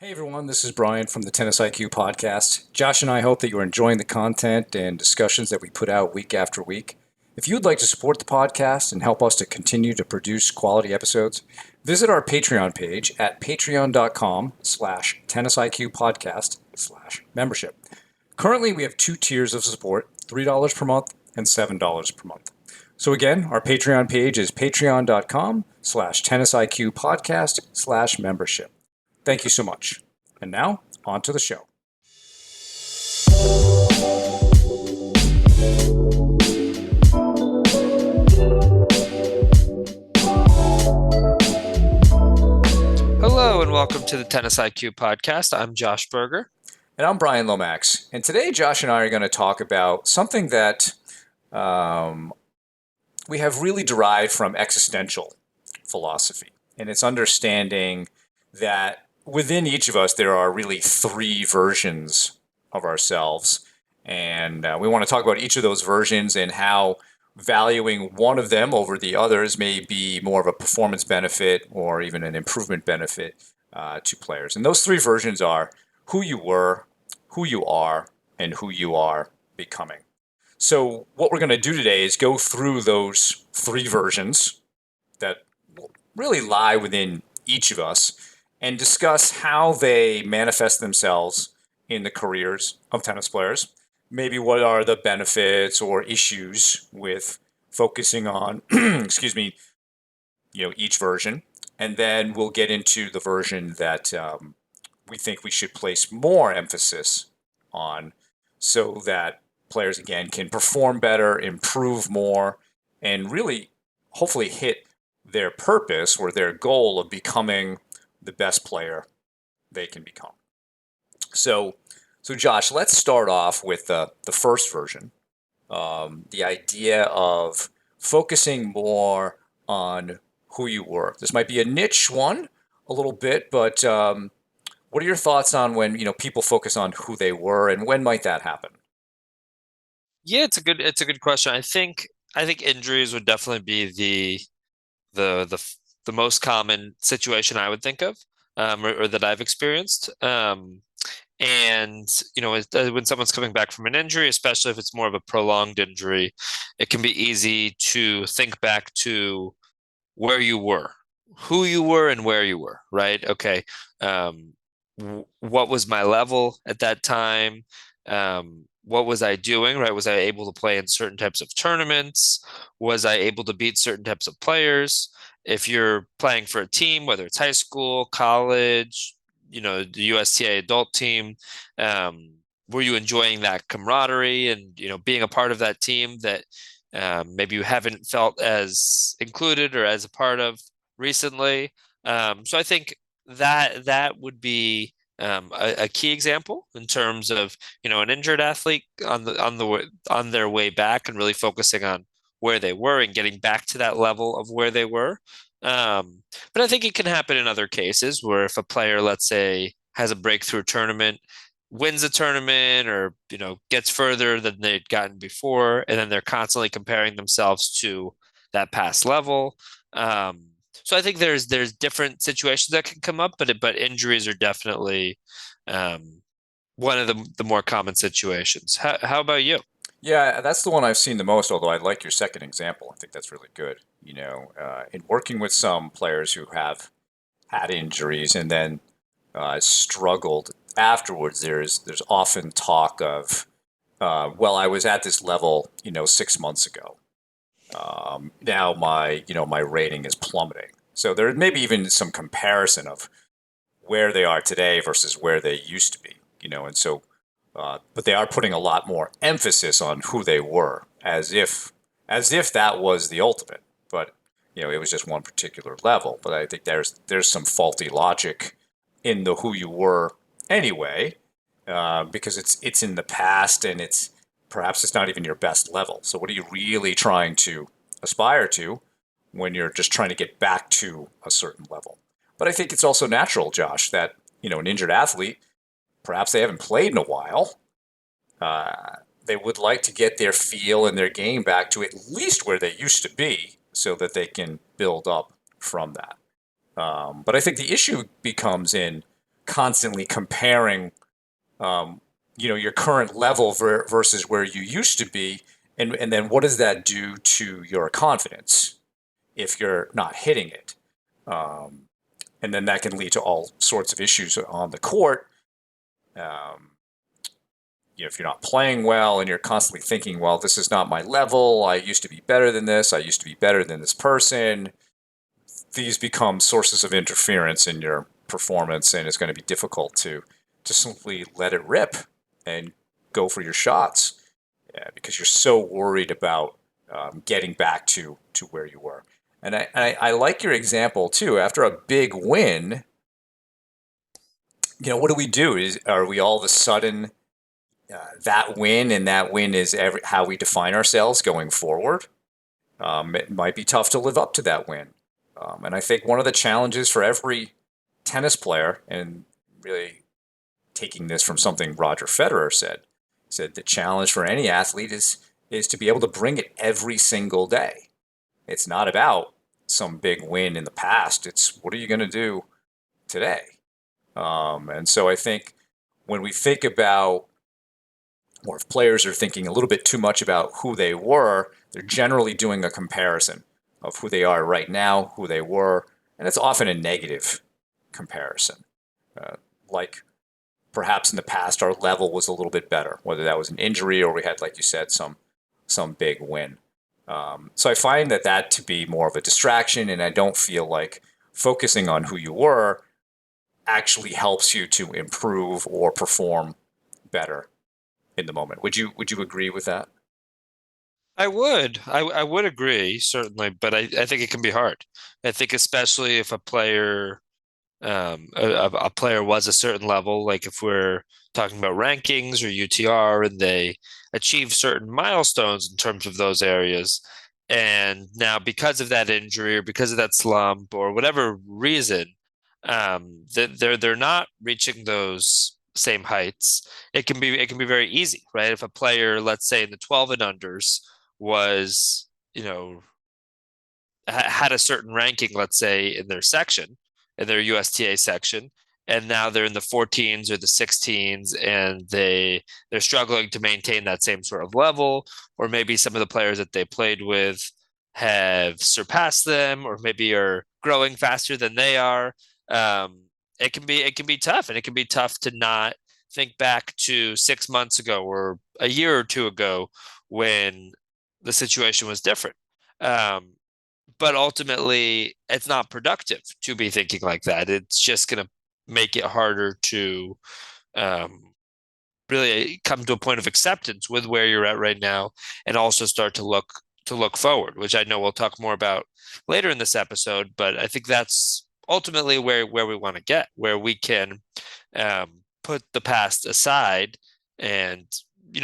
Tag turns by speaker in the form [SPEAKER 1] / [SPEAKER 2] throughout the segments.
[SPEAKER 1] Hey everyone, this is Brian from the Tennis IQ podcast. Josh and I hope that you're enjoying the content and discussions that we put out week after week. If you would like to support the podcast and help us to continue to produce quality episodes, visit our Patreon page at patreon.com/tennisiqpodcast/membership. Currently, we have two tiers of support, $3 per month and $7 per month. So again, our Patreon page is patreon.com/tennisiqpodcast/membership. Thank you so much. And now, on to the show.
[SPEAKER 2] Hello and welcome to the Tennis IQ podcast. I'm Josh Berger.
[SPEAKER 1] And I'm Brian Lomax. And today, Josh and I are going to talk about something that we have really derived from existential philosophy. And it's understanding that within each of us, there are really three versions of ourselves. And we want to talk about each of those versions and how valuing one of them over the others may be more of a performance benefit or even an improvement benefit to players. And those three versions are who you were, who you are, and who you are becoming. So what we're going to do today is go through those three versions that really lie within each of us and discuss how they manifest themselves in the careers of tennis players. Maybe what are the benefits or issues with focusing on, each version. And then we'll get into the version that we think we should place more emphasis on so that players, again, can perform better, improve more, and really hopefully hit their purpose or their goal of becoming the best player they can become. So Josh, let's start off with the first version, the idea of focusing more on who you were. This might be a niche one a little bit, but what are your thoughts on when people focus on who they were, and when might that happen?
[SPEAKER 2] Yeah, it's a good question. I think injuries would definitely be the most common situation I would think of, or that I've experienced. And when someone's coming back from an injury, especially if it's more of a prolonged injury, it can be easy to think back to where you were, who you were, and where you were. Right? Okay. What was my level at that time? What was I doing, right? Was I able to play in certain types of tournaments? Was I able to beat certain types of players? If you're playing for a team, whether it's high school, college, the USTA adult team, were you enjoying that camaraderie and, being a part of that team that maybe you haven't felt as included or as a part of recently? So I think that would be a key example in terms of an injured athlete on their way back and really focusing on where they were and getting back to that level of where they were. But I think it can happen in other cases where if a player, let's say, has a breakthrough tournament, wins a tournament, or gets further than they'd gotten before, and then they're constantly comparing themselves to that past level. So I think there's different situations that can come up, but injuries are definitely one of the more common situations. How about you?
[SPEAKER 1] Yeah, that's the one I've seen the most, although I like your second example. I think that's really good. In working with some players who have had injuries and then struggled afterwards, there's often talk of, well, I was at this level, 6 months ago. Now my rating is plummeting. So there may be even some comparison of where they are today versus where they used to be. And so, but they are putting a lot more emphasis on who they were, as if that was the ultimate. But it was just one particular level. But I think there's some faulty logic in the who you were anyway, because it's in the past and perhaps it's not even your best level. So what are you really trying to aspire to when you're just trying to get back to a certain level? But I think it's also natural, Josh, that an injured athlete, perhaps they haven't played in a while. They would like to get their feel and their game back to at least where they used to be so that they can build up from that. But I think the issue becomes in constantly comparing, um, your current level versus where you used to be, and then what does that do to your confidence if you're not hitting it? Um, and then that can lead to all sorts of issues on the court. Um, if you're not playing well and you're constantly thinking, well, this is not my level. I used to be better than this. I used to be better than this person. These become sources of interference in your performance, and it's going to be difficult to simply let it rip and go for your shots, because you're so worried about getting back to where you were. And I like your example too. After a big win, what do we do? Are we all of a sudden that win, and that win is how we define ourselves going forward? It might be tough to live up to that win. And I think one of the challenges for every tennis player, and really taking this from something Roger Federer said the challenge for any athlete is to be able to bring it every single day. It's not about some big win in the past. It's what are you going to do today? And so I think when we think about, or if players are thinking a little bit too much about who they were, they're generally doing a comparison of who they are right now, who they were, and it's often a negative comparison. Uh, like perhaps in the past our level was a little bit better, whether that was an injury or we had, like you said, some big win. So I find that to be more of a distraction, and I don't feel like focusing on who you were actually helps you to improve or perform better in the moment. Would you agree with that?
[SPEAKER 2] I would agree, certainly, but I think it can be hard. I think especially if a player was a certain level, like if we're talking about rankings or UTR and they achieve certain milestones in terms of those areas. And now because of that injury or because of that slump or whatever reason, that they're not reaching those same heights. It can be very easy, right? If a player, let's say in the 12 and unders, was, had a certain ranking, let's say in their section, in their USTA section, and now they're in the 14s or the 16s, and they're struggling to maintain that same sort of level, or maybe some of the players that they played with have surpassed them, or maybe are growing faster than they are. It can be tough, and it can be tough to not think back to 6 months ago or a year or two ago when the situation was different. Um, but ultimately it's not productive to be thinking like that. It's just going to make it harder to um, really come to a point of acceptance with where you're at right now, and also start to look forward, which I know we'll talk more about later in this episode. But I think that's ultimately where we want to get, where we can put the past aside and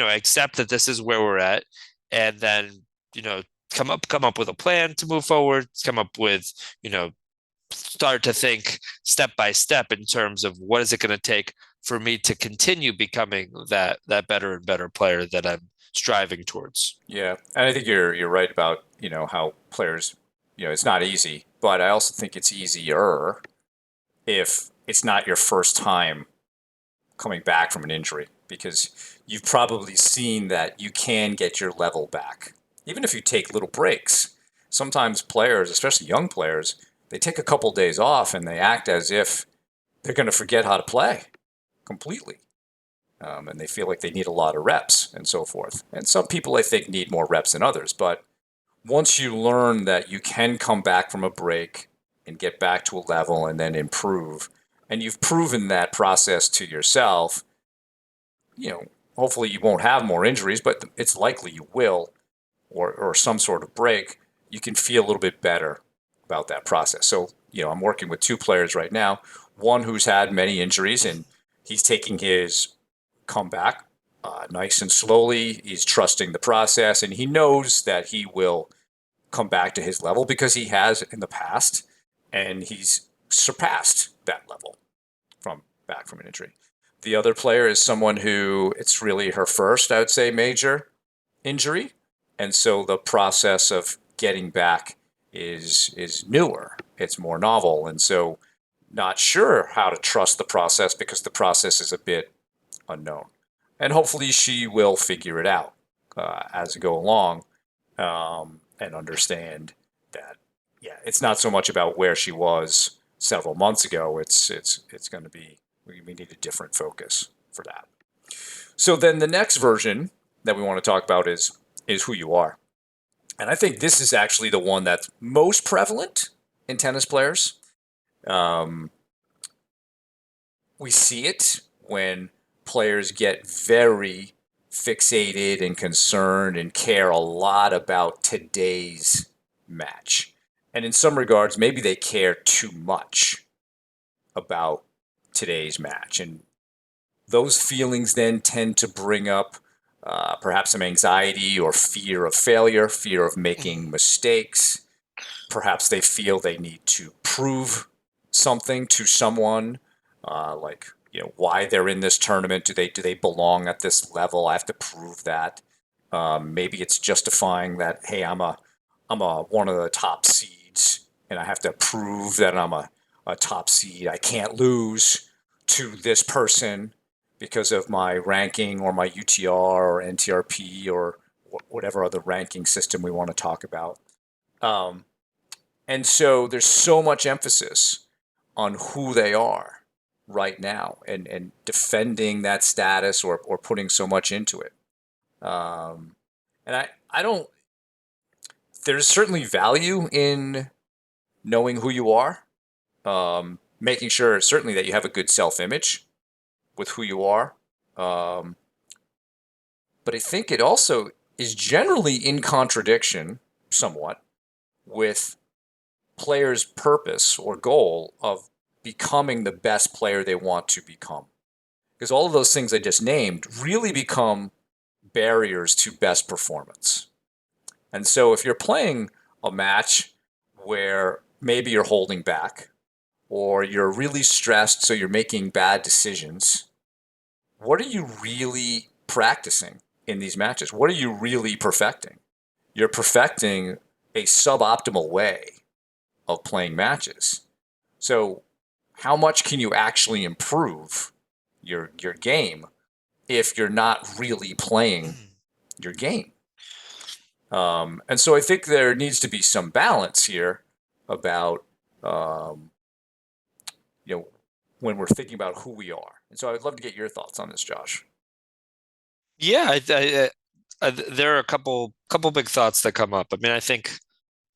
[SPEAKER 2] accept that this is where we're at, and then you know come up with a plan to move forward, come up with you know start to think step by step in terms of what is it going to take for me to continue becoming that better and better player that I'm striving towards.
[SPEAKER 1] Yeah, and I think you're right about how players, it's not easy, but I also think it's easier if it's not your first time coming back from an injury, because you've probably seen that you can get your level back even if you take little breaks. Sometimes players, especially young players, they take a couple days off and they act as if they're going to forget how to play completely. And they feel like they need a lot of reps and so forth. And some people, I think, need more reps than others. But once you learn that you can come back from a break and get back to a level and then improve, and you've proven that process to yourself, you know, hopefully you won't have more injuries, but it's likely you will, or some sort of break, you can feel a little bit better about that process. So, I'm working with two players right now, one who's had many injuries and he's taking his comeback nice and slowly. He's trusting the process and he knows that he will come back to his level because he has in the past, and he's surpassed that level from back from an injury. The other player is someone who it's really her first, I would say, major injury, and so the process of getting back is newer. It's more novel, and so not sure how to trust the process because the process is a bit unknown. And hopefully she will figure it out as we go along and understand that, yeah, it's not so much about where she was several months ago. It's going to be we need a different focus for that. So then the next version that we want to talk about is who you are. And I think this is actually the one that's most prevalent in tennis players. Um, we see it when players get very fixated and concerned and care a lot about today's match. And in some regards, maybe they care too much about today's match. And those feelings then tend to bring up perhaps some anxiety or fear of failure, fear of making mistakes. Perhaps they feel they need to prove something to someone, like why they're in this tournament. Do they belong at this level? I have to prove that. Maybe it's justifying that. Hey, I'm a one of the top seeds, and I have to prove that I'm a top seed. I can't lose to this person because of my ranking or my UTR or NTRP or whatever other ranking system we want to talk about. Um, and so there's so much emphasis on who they are right now and defending that status or putting so much into it. Um, and I don't, there's certainly value in knowing who you are, making sure certainly that you have a good self image with who you are. Um, but I think it also is generally in contradiction somewhat with player's purpose or goal of becoming the best player they want to become. Because all of those things I just named really become barriers to best performance. And so if you're playing a match where maybe you're holding back or you're really stressed, so you're making bad decisions, what are you really practicing in these matches? What are you really perfecting? You're perfecting a suboptimal way of playing matches. So, how much can you actually improve your game if you're not really playing your game? And so, I think there needs to be some balance here about um, you know when we're thinking about who we are. And so, I'd love to get your thoughts on this, Josh.
[SPEAKER 2] Yeah, there are a couple big thoughts that come up. I mean, I think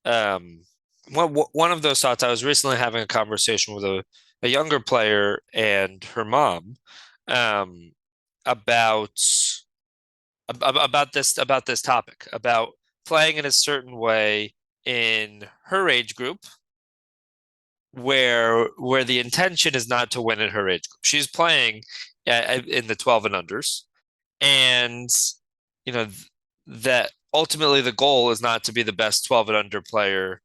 [SPEAKER 2] um, one of those thoughts. I was recently having a conversation with a younger player and her mom um, about about this topic about playing in a certain way in her age group where the intention is not to win in her age group. She's playing in the 12 and unders, and you know that ultimately the goal is not to be the best 12 and under player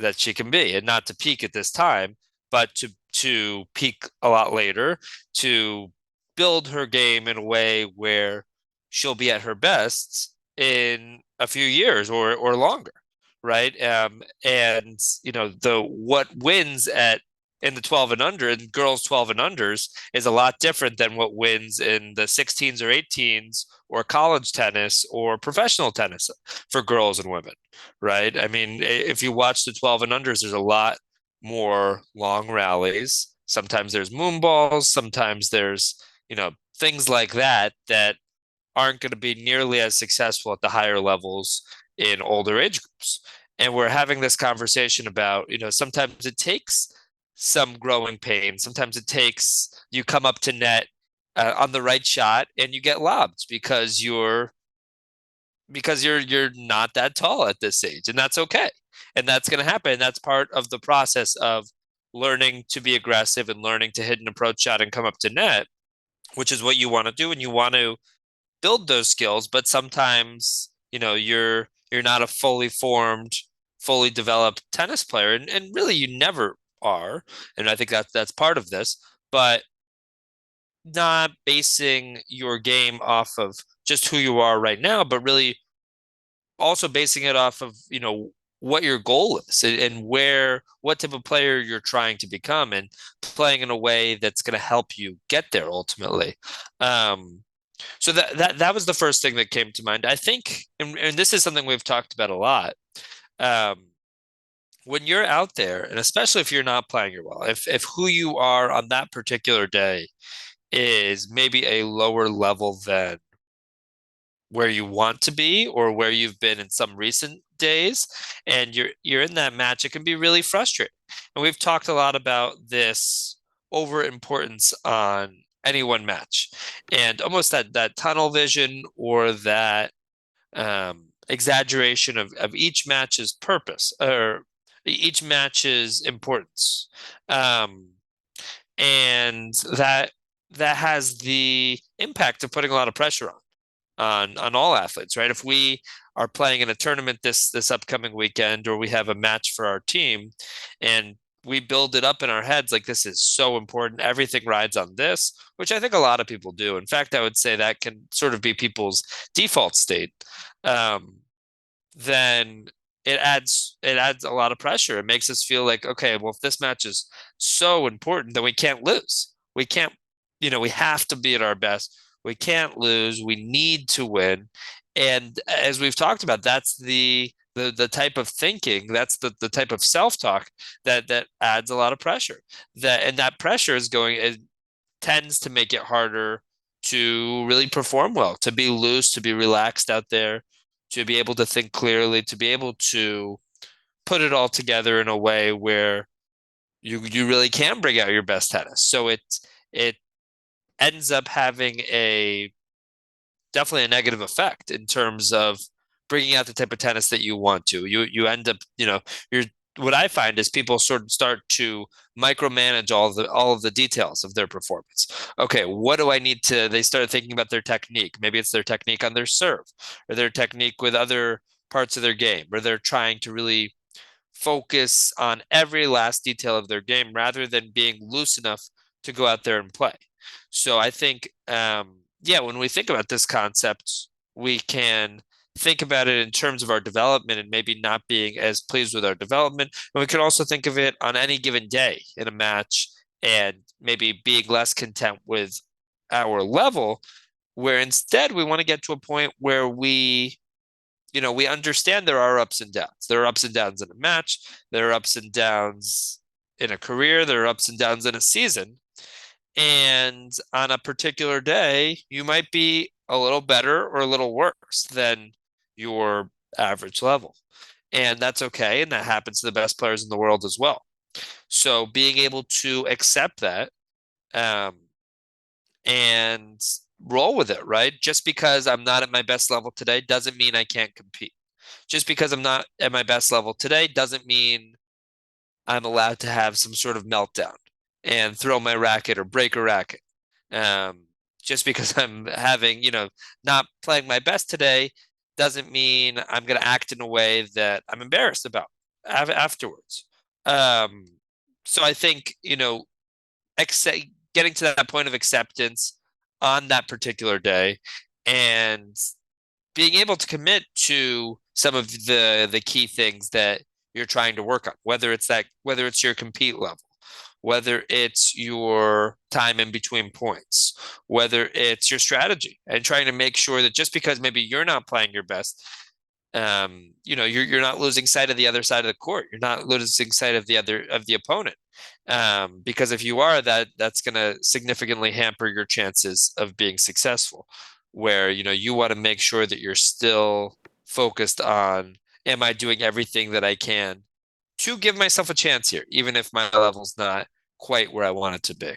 [SPEAKER 2] that she can be and not to peak at this time, but to peak a lot later, to build her game in a way where she'll be at her best in a few years or longer, right? And the what wins at in the 12 and under and girls 12 and unders is a lot different than what wins in the 16s or 18s or college tennis or professional tennis for girls and women, right? I mean, if you watch the 12 and unders, there's a lot more long rallies. Sometimes there's moon balls, sometimes there's, things like that that aren't going to be nearly as successful at the higher levels in older age groups. And we're having this conversation about, sometimes it takes some growing pain. Sometimes it takes you come up to net on the right shot and you get lobbed because you're not that tall at this age, and that's okay. And that's going to happen. That's part of the process of learning to be aggressive and learning to hit an approach shot and come up to net, which is what you want to do, and you want to build those skills. But sometimes, you're not a fully formed, fully developed tennis player, and really you never are. And I think that's part of this. But not basing your game off of just who you are right now, but really also basing it off of, what your goal is and what type of player you're trying to become and playing in a way that's going to help you get there ultimately. Um, so that was the first thing that came to mind. I think, and this is something we've talked about a lot. Um, when you're out there, and especially if you're not playing your well, if who you are on that particular day is maybe a lower level than where you want to be or where you've been in some recent days, and you're in that match, it can be really frustrating. And we've talked a lot about this over importance on any one match and almost that tunnel vision or that exaggeration of each match's purpose or each match's importance. Um, and that has the impact of putting a lot of pressure on all athletes, right? If we are playing in a tournament this upcoming weekend, or we have a match for our team, and we build it up in our heads like this is so important, everything rides on this, which I think a lot of people do. In fact, I would say that can sort of be people's default state. Um, then it adds a lot of pressure. It makes us feel like, okay, well, if this match is so important, then we can't lose. We can't, we have to be at our best. We can't lose. We need to win. And as we've talked about, that's the type of thinking, that's the type of self-talk that adds a lot of pressure. That pressure is going, it tends to make it harder to really perform well, to be loose, to be relaxed out there, to be able to think clearly, to be able to put it all together in a way where you really can bring out your best tennis. So it ends up having a definitely a negative effect in terms of bringing out the type of tennis that you want to. You end up, you're what I find is people sort of start to micromanage all of the details of their performance. Okay, what do I need to? They start thinking about their technique. Maybe it's their technique on their serve or their technique with other parts of their game, or they're trying to really focus on every last detail of their game rather than being loose enough to go out there and play. So I think, yeah, when we think about this concept, we can think about it in terms of our development and maybe not being as pleased with our development. And we can also think of it on any given day in a match and maybe being less content with our level, where instead we want to get to a point where we understand there are ups and downs. There are ups and downs in a match. There are ups and downs in a career. There are ups and downs in a season. And on a particular day, you might be a little better or a little worse than your average level. And that's okay. And that happens to the best players in the world as well. So being able to accept that um, and roll with it, right? Just because I'm not at my best level today doesn't mean I can't compete. Just because I'm not at my best level today doesn't mean I'm allowed to have some sort of meltdown and throw my racket or break a racket. Um, just because I'm having, not playing my best today doesn't mean I'm going to act in a way that I'm embarrassed about afterwards. Um, so I think, accept, getting to that point of acceptance on that particular day and being able to commit to some of the key things that you're trying to work on, whether it's your compete level, whether it's your time in between points, whether it's your strategy, and trying to make sure that just because maybe you're not playing your best, you're not losing sight of the other side of the court. You're not losing sight of the opponent, because if you are, that's going to significantly hamper your chances of being successful. Where you want to make sure that you're still focused on, am I doing everything that I can to give myself a chance here, even if my level's not quite where I want it to be.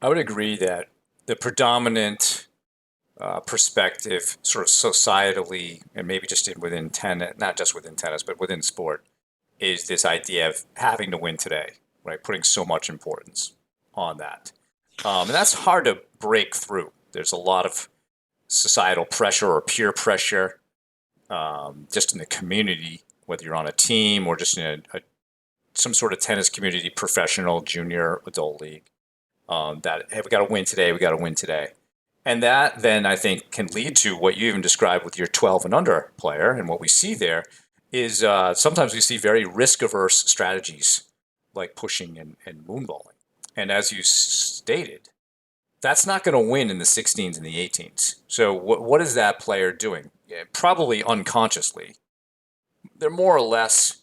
[SPEAKER 1] I would agree that the predominant perspective, sort of societally, and maybe just within tennis, not just within tennis, but within sport, is this idea of having to win today, right? Putting so much importance on that. And that's hard to break through. There's a lot of societal pressure or peer pressure just in the community, whether you're on a team or just in some sort of tennis community, professional, junior, adult league, that, hey, we got to win today, we got to win today. And that then I think can lead to what you even described with your 12 and under player and what we see there is sometimes we see very risk averse strategies like pushing and moonballing. And as you stated, that's not going to win in the 16s and the 18s. So what is that player doing? Yeah, probably unconsciously. They're more or less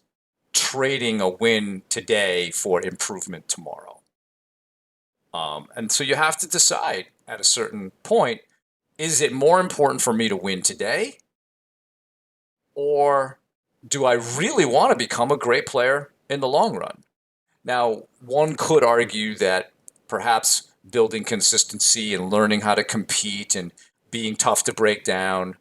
[SPEAKER 1] trading a win today for improvement tomorrow. And so you have to decide at a certain point, is it more important for me to win today, or do I really want to become a great player in the long run? Now, one could argue that perhaps building consistency and learning how to compete and being tough to break down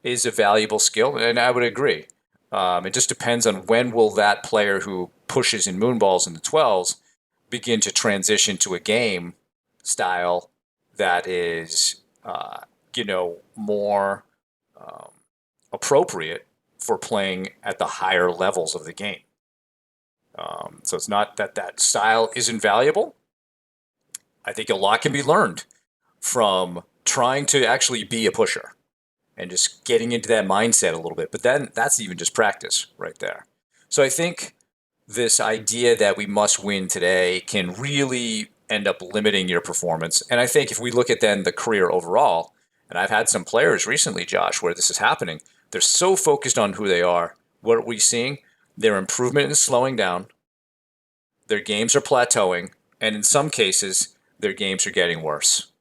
[SPEAKER 1] is a valuable skill, and I would agree. It just depends on when will that player who pushes in moonballs in the 12s begin to transition to a game style that is, more um, appropriate for playing at the higher levels of the game. So it's not that that style isn't valuable. I think a lot can be learned from trying to actually be a pusher and just getting into that mindset a little bit. But then that's even just practice right there. So I think this idea that we must win today can really end up limiting your performance. And I think if we look at then the career overall, and I've had some players recently, Josh, where this is happening, they're so focused on who they are. What are we seeing? Their improvement is slowing down, their games are plateauing, and in some cases, their games are getting worse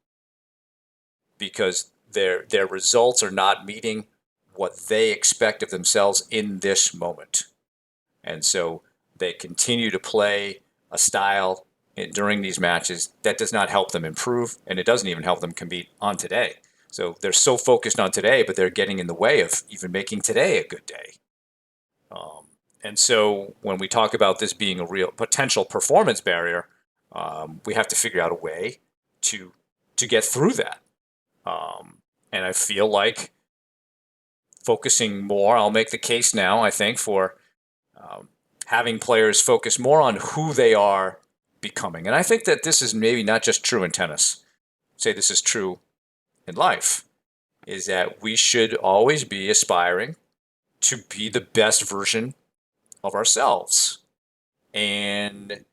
[SPEAKER 1] because their results are not meeting what they expect of themselves in this moment. And so they continue to play a style during these matches that does not help them improve, and it doesn't even help them compete on today. So they're so focused on today, but they're getting in the way of even making today a good day. Um, and so when we talk about this being a real potential performance barrier, we have to figure out a way to to get through that. Um, and I feel like focusing more. I'll make the case now. I think for um, having players focus more on who they are becoming. And I think that this is maybe not just true in tennis. Say this is true in life. Is that we should always be aspiring to be the best version of ourselves. And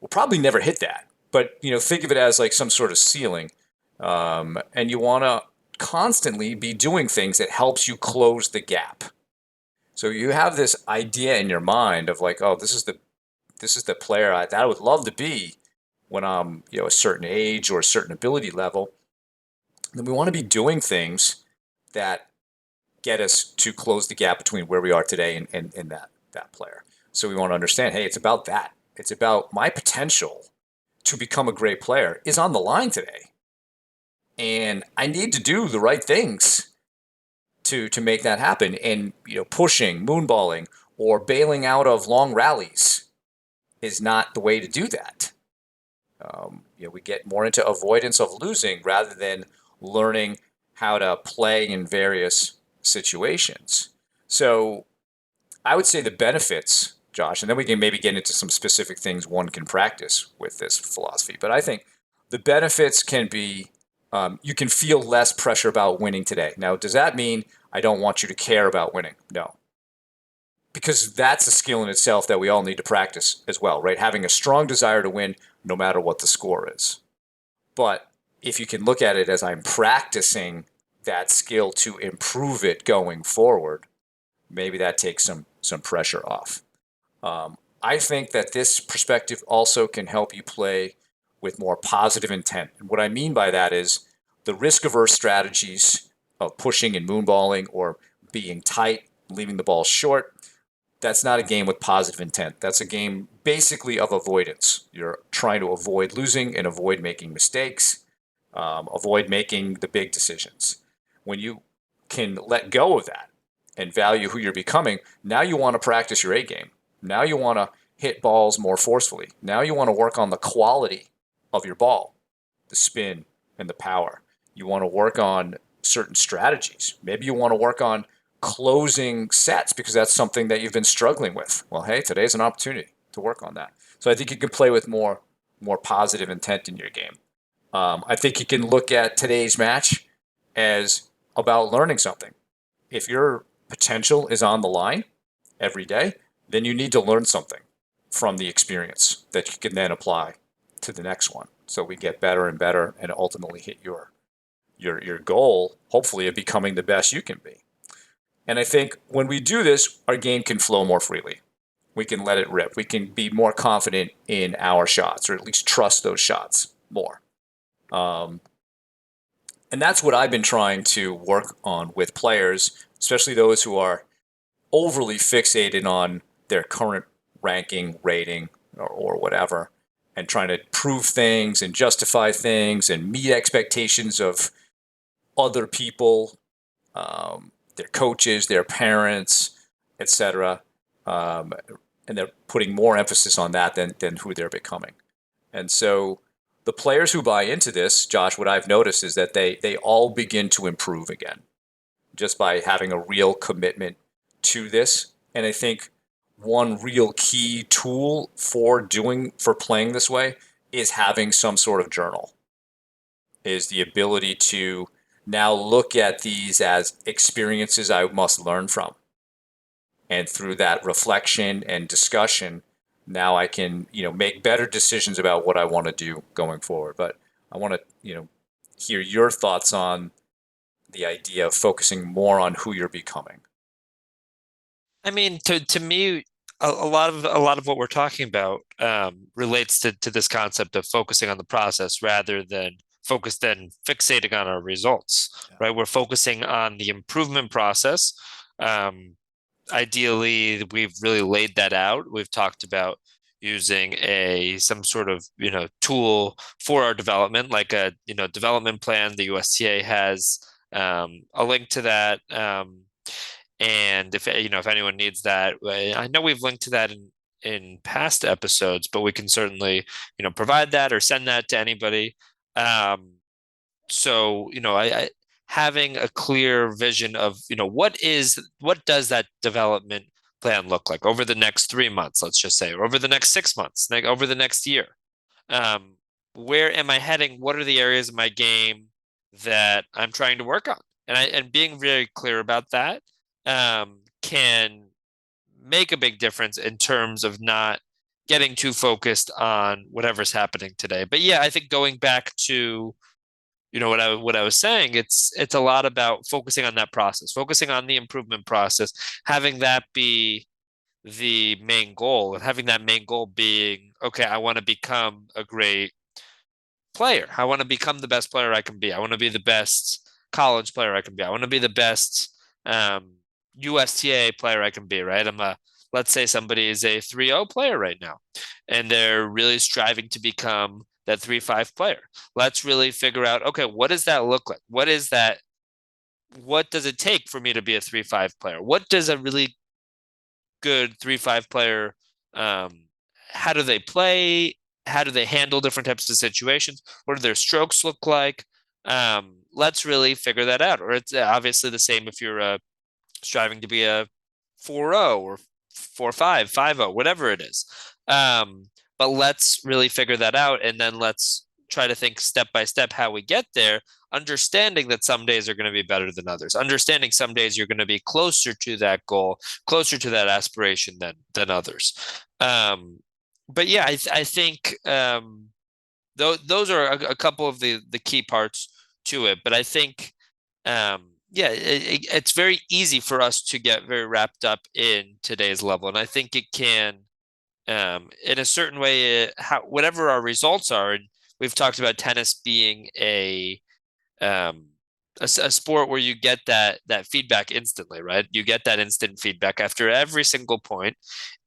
[SPEAKER 1] we'll probably never hit that. But think of it as like some sort of ceiling, and you want to constantly be doing things that helps you close the gap. So you have this idea in your mind of like, oh, this is the player that I would love to be when I'm a certain age or a certain ability level. Then we want to be doing things that get us to close the gap between where we are today and that player. So we want to understand, hey, it's about that. It's about my potential to become a great player is on the line today. And I need to do the right things to make that happen. And pushing, moonballing, or bailing out of long rallies is not the way to do that. We get more into avoidance of losing rather than learning how to play in various situations. So I would say the benefits, Josh, and then we can maybe get into some specific things one can practice with this philosophy. But I think the benefits can be you can feel less pressure about winning today. Now, does that mean I don't want you to care about winning? No, because that's a skill in itself that we all need to practice as well, right? Having a strong desire to win no matter what the score is. But if you can look at it as I'm practicing that skill to improve it going forward, maybe that takes some pressure off. I think that this perspective also can help you play with more positive intent. And what I mean by that is the risk averse strategies of pushing and moonballing or being tight, leaving the ball short. That's not a game with positive intent. That's a game basically of avoidance. You're trying to avoid losing and avoid making mistakes, avoid making the big decisions. When you can let go of that and value who you're becoming, now you want to practice your A game. Now you want to hit balls more forcefully. Now you want to work on the quality of your ball, the spin and the power. You want to work on certain strategies. Maybe you want to work on closing sets because that's something that you've been struggling with. Well, hey, today's an opportunity to work on that. So I think you can play with more positive intent in your game. I think you can look at today's match as about learning something. If your potential is on the line every day, then you need to learn something from the experience that you can then apply to the next one. So we get better and better and ultimately hit your goal, hopefully, of becoming the best you can be. And I think when we do this, our game can flow more freely. We can let it rip. We can be more confident in our shots, or at least trust those shots more. Um, and that's what I've been trying to work on with players, especially those who are overly fixated on their current ranking, rating, or whatever, and trying to prove things and justify things and meet expectations of other people, their coaches, their parents, etc. Um, and they're putting more emphasis on that than who they're becoming. And so the players who buy into this, Josh, what I've noticed is that they all begin to improve again just by having a real commitment to this. And I think one real key tool for playing this way is having some sort of journal, is the ability to now look at these as experiences I must learn from. And through that reflection and discussion, now I can, make better decisions about what I want to do going forward. But I want to, hear your thoughts on the idea of focusing more on who you're becoming.
[SPEAKER 2] I mean, to me, a lot of what we're talking about relates to this concept of focusing on the process rather than fixating on our results,
[SPEAKER 1] Yeah.
[SPEAKER 2] right? We're focusing on the improvement process. Um, Ideally, we've really laid that out. We've talked about using a some sort of tool for our development, like a development plan. The USTA has a link to that. And if anyone needs that, I know we've linked to that in past episodes, but we can certainly provide that or send that to anybody. So I having a clear vision of what does that development plan look like over the next 3 months, let's just say, or over the next 6 months, like over the next year. Um, where am I heading? What are the areas of my game that I'm trying to work on? And being very clear about that can make a big difference in terms of not getting too focused on whatever's happening today. But yeah, I think going back to what I was saying, it's a lot about focusing on that process, focusing on the improvement process, having that be the main goal, and having that main goal being, okay, I want to become a great player. I want to become the best player I can be. I want to be the best college player I can be. I want to be the best USTA player I can be, right? Let's say somebody is a 3-0 player right now, and they're really striving to become that 3-5 player. Let's really figure out, okay, what does that look like? What is that? What does it take for me to be a 3-5 player? What does a really good 3-5 player, um, how do they play? How do they handle different types of situations? What do their strokes look like? Let's really figure that out. Or it's obviously the same if you're striving to be a 4-0 or 4-5, 5-0, whatever it is. But let's really figure that out, and then let's try to think step by step how we get there, understanding that some days are going to be better than others, understanding some days you're going to be closer to that goal, closer to that aspiration than others. But yeah, I think those are a couple of the key parts to it. But I think yeah, it's very easy for us to get very wrapped up in today's level, and I think it can, in a certain way, whatever our results are. And we've talked about tennis being um, a sport where you get that feedback instantly, right? You get that instant feedback after every single point,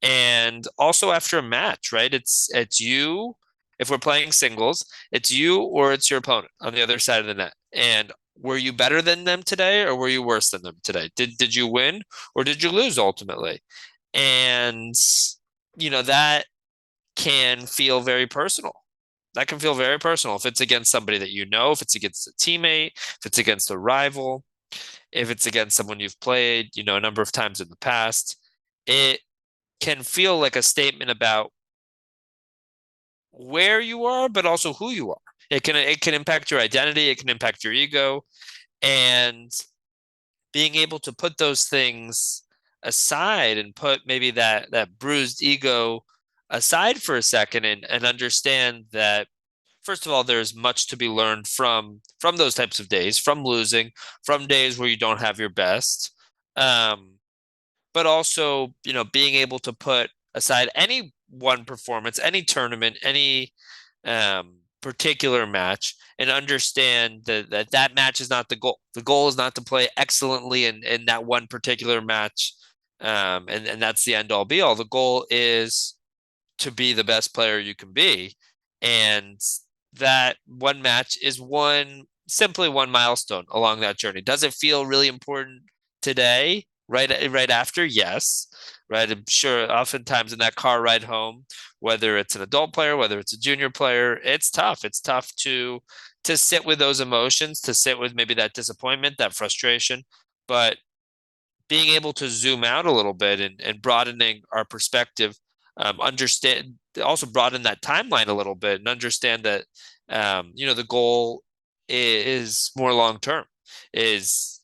[SPEAKER 2] and also after a match, right? It's you. If we're playing singles, it's you or it's your opponent on the other side of the net. And were you better than them today, or were you worse than them today? Did you win or did you lose ultimately? And that can feel very personal. That can feel very personal if it's against somebody that you know, if it's against a teammate, if it's against a rival, if it's against someone you've played, a number of times in the past. It can feel like a statement about where you are, but also who you are. It can impact your identity, it can impact your ego, and being able to put those things aside and put maybe that bruised ego aside for a second and understand that first of all, there's much to be learned from those types of days, from losing, from days where you don't have your best. Um, but also, being able to put aside any one performance, any tournament, any particular match, and understand that match is not the goal. The goal is not to play excellently in that one particular match, and that's the end all be all. The goal is to be the best player you can be. And that one match is simply one milestone along that journey. Does it feel really important today? Right after, yes. Right. I'm sure oftentimes in that car ride home, whether it's an adult player, whether it's a junior player, it's tough. It's tough to sit with those emotions, to sit with maybe that disappointment, that frustration. But being able to zoom out a little bit and broadening our perspective, understand also broaden that timeline a little bit and understand that the goal is more long term, is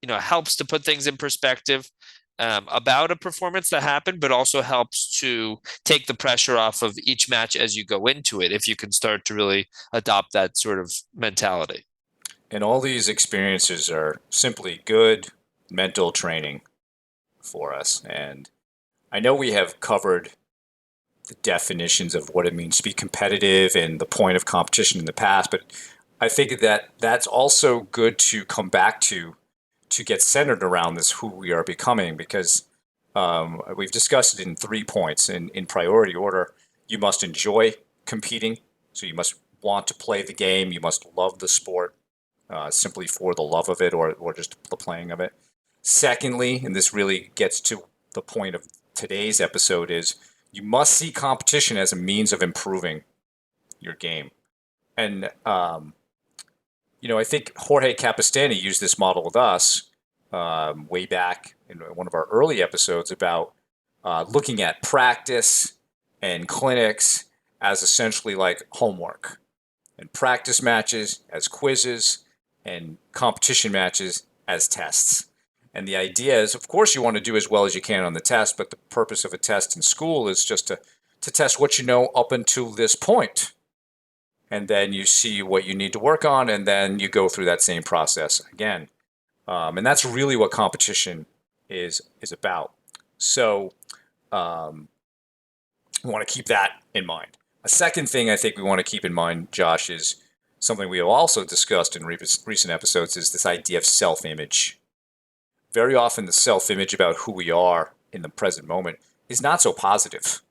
[SPEAKER 2] helps to put things in perspective about a performance that happened, but also helps to take the pressure off of each match as you go into it if you can start to really adopt that sort of mentality.
[SPEAKER 1] And all these experiences are simply good mental training for us. And I know we have covered the definitions of what it means to be competitive and the point of competition in the past, but I think that that's also good to come back to get centered around this who we are becoming because we've discussed it in 3 points in priority order. You must enjoy competing, so you must want to play the game. You must love the sport simply for the love of it or just the playing of it. Secondly, and this really gets to the point of today's episode, is you must see competition as a means of improving your game. And, I think Jorge Capistani used this model with us way back in one of our early episodes about looking at practice and clinics as essentially like homework, and practice matches as quizzes, and competition matches as tests. And the idea is, of course, you want to do as well as you can on the test, but the purpose of a test in school is just to test what you know up until this point. And then you see what you need to work on, and then you go through that same process again. And that's really what competition is about. So um, we want to keep that in mind. A second thing I think we want to keep in mind, Josh, is something we have also discussed in recent episodes is this idea of self-image. Very often the self-image about who we are in the present moment is not so positive.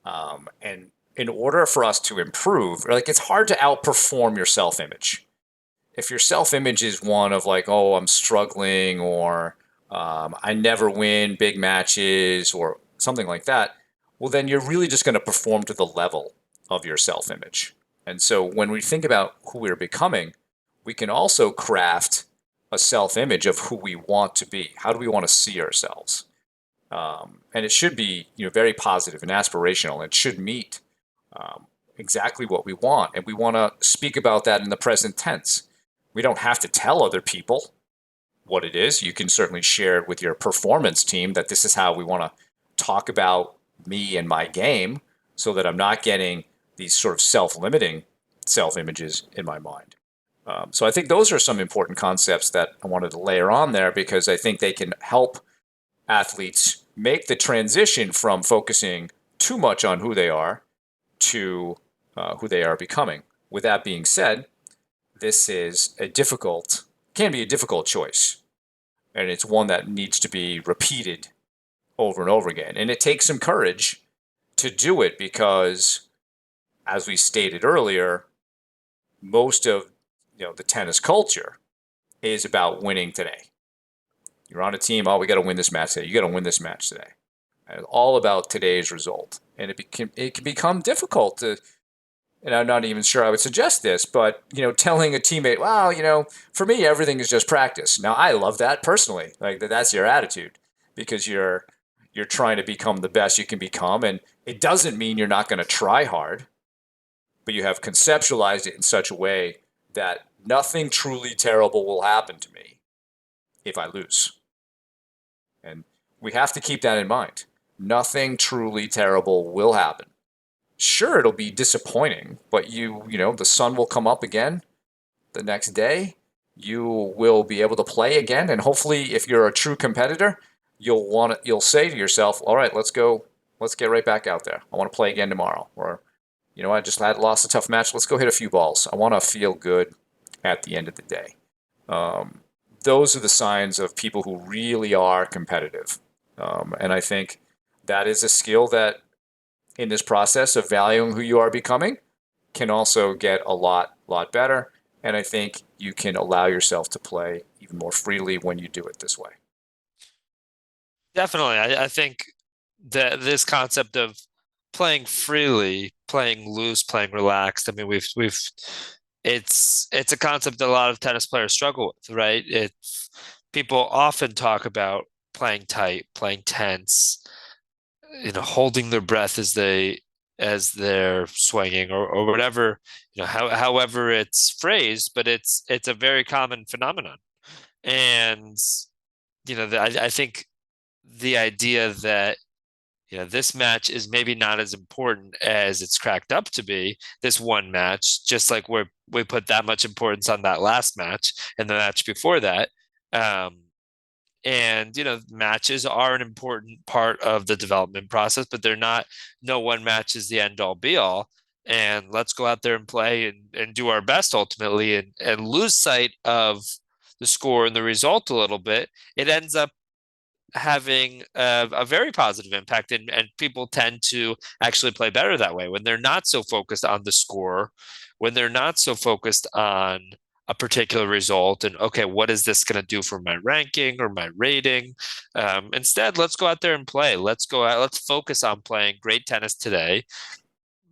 [SPEAKER 1] And in order for us to improve, like it's hard to outperform your self-image. If your self-image is one of like, oh, I'm struggling, or I never win big matches, or something like that, well, then you're really just going to perform to the level of your self-image. And so when we think about who we're becoming, we can also craft a self-image of who we want to be. How do we want to see ourselves? And it should be, very positive and aspirational. It should meet exactly what we want, and we want to speak about that in the present tense. We don't have to tell other people what it is. You can certainly share it with your performance team that this is how we want to talk about me and my game, so that I'm not getting these sort of self-limiting self-images in my mind. So I think those are some important concepts that I wanted to layer on there because I think they can help athletes make the transition from focusing too much on who they are to who they are becoming. With that being said, this is can be a difficult choice, and it's one that needs to be repeated over and over again. And it takes some courage to do it because, as we stated earlier, most of the tennis culture is about winning today. You're on a team. Oh, we got to win this match today. You got to win this match today. And it's all about today's result, and it can become difficult to. And I'm not even sure I would suggest this, but telling a teammate, "Well, for me, everything is just practice." Now, I love that personally. Like that's your attitude because you're trying to become the best you can become, and it doesn't mean you're not going to try hard, but you have conceptualized it in such a way that nothing truly terrible will happen to me if I lose. And we have to keep that in mind. Nothing truly terrible will happen. Sure, it'll be disappointing, but the sun will come up again the next day. You will be able to play again, and hopefully, if you're a true competitor, you'll say to yourself, "All right, let's get right back out there. I want to play again tomorrow." Or, I just had lost a tough match. Let's go hit a few balls. I want to feel good at the end of the day. Um, those are the signs of people who really are competitive, and I think that is a skill that, in this process of valuing who you are becoming, can also get a lot better. And I think you can allow yourself to play even more freely when you do it this way.
[SPEAKER 2] Definitely. I think that this concept of playing freely, playing loose, playing relaxed, I mean, it's a concept that a lot of tennis players struggle with, right? It's people often talk about playing tight, playing tense, holding their breath as they're swinging or whatever, however it's phrased, but it's a very common phenomenon. And I think the idea that this match is maybe not as important as it's cracked up to be, this one match, just like we put that much importance on that last match and the match before that. Um, and matches are an important part of the development process, but they're not. No one match is the end all be all. And let's go out there and play and do our best ultimately, and lose sight of the score and the result a little bit. It ends up having a very positive impact, and people tend to actually play better that way when they're not so focused on the score, when they're not so focused on a particular result and, okay, what is this going to do for my ranking or my rating. Instead, let's go out there and play. Let's focus on playing great tennis today,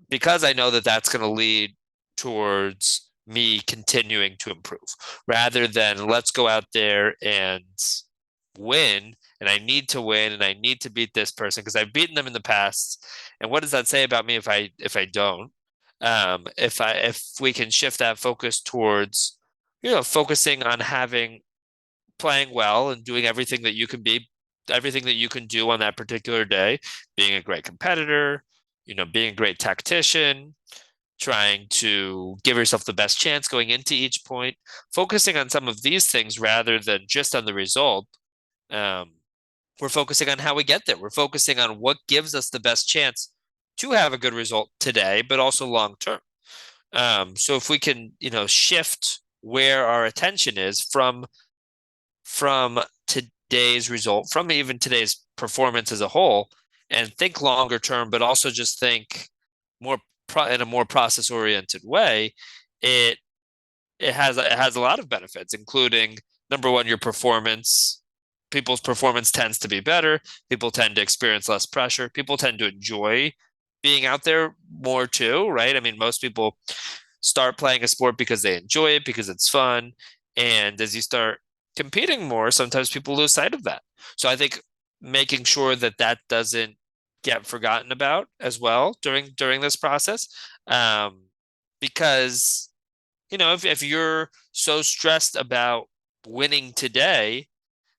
[SPEAKER 2] because I know that that's going to lead towards me continuing to improve, rather than let's go out there and win, and I need to win, and I need to beat this person because I've beaten them in the past. And what does that say about me if I don't? If we can shift that focus towards, focusing on playing well and doing everything that you can do on that particular day, being a great competitor, being a great tactician, trying to give yourself the best chance going into each point, focusing on some of these things rather than just on the result. Um, we're focusing on how we get there. We're focusing on what gives us the best chance to have a good result today, but also long term. So if we can, shift where our attention is from today's result, from even today's performance as a whole, and think longer term, but also just think more in a more process oriented way, it it has a lot of benefits, including, number one, your performance. People's performance tends to be better. People tend to experience less pressure. People tend to enjoy being out there more too, right? I mean, most people start playing a sport because they enjoy it, because it's fun. And as you start competing more, sometimes people lose sight of that. So I think making sure that that doesn't get forgotten about as well during this process, um, because if you're so stressed about winning today,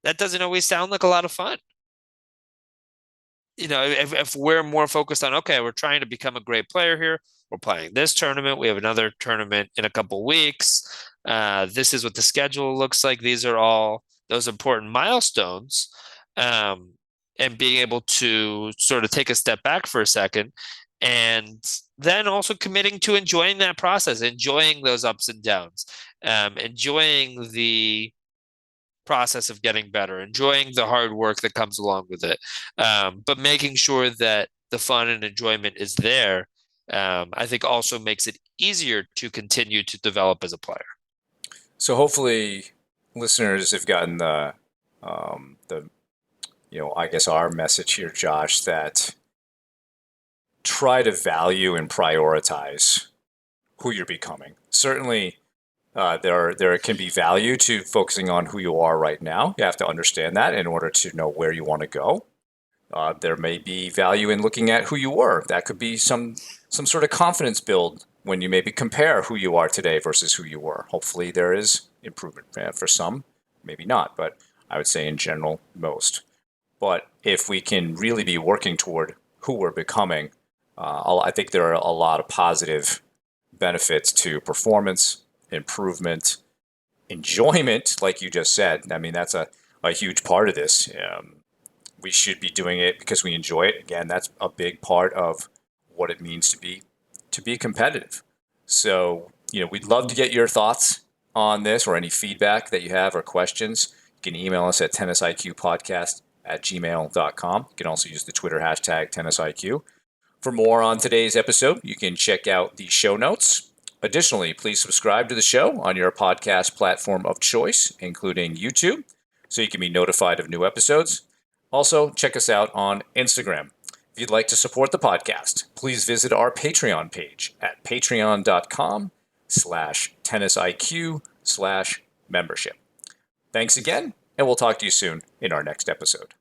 [SPEAKER 2] that doesn't always sound like a lot of fun. If we're more focused on, okay, we're trying to become a great player here, we're playing this tournament, we have another tournament in a couple weeks. This is what the schedule looks like. These are all those important milestones. Um, and being able to sort of take a step back for a second, and then also committing to enjoying that process, enjoying those ups and downs, enjoying the process of getting better, enjoying the hard work that comes along with it, but making sure that the fun and enjoyment is there. I think also makes it easier to continue to develop as a player.
[SPEAKER 1] So hopefully, listeners have gotten the I guess our message here, Josh, that try to value and prioritize who you're becoming. Certainly, there can be value to focusing on who you are right now. You have to understand that in order to know where you want to go. There may be value in looking at who you were. That could be some sort of confidence build when you maybe compare who you are today versus who you were. Hopefully, there is improvement for some, maybe not, but I would say in general, most. But if we can really be working toward who we're becoming, I think there are a lot of positive benefits to performance, improvement, enjoyment, like you just said. I mean, that's a huge part of this. We should be doing it because we enjoy it. Again, that's a big part of what it means to be competitive. So, we'd love to get your thoughts on this or any feedback that you have or questions. You can email us at tennisiqpodcast@gmail.com. You can also use the Twitter hashtag tennisiq. For more on today's episode, you can check out the show notes. Additionally, please subscribe to the show on your podcast platform of choice, including YouTube, so you can be notified of new episodes. Also, check us out on Instagram. If you'd like to support the podcast, please visit our Patreon page at patreon.com/tennisiq/membership. Thanks again, and we'll talk to you soon in our next episode.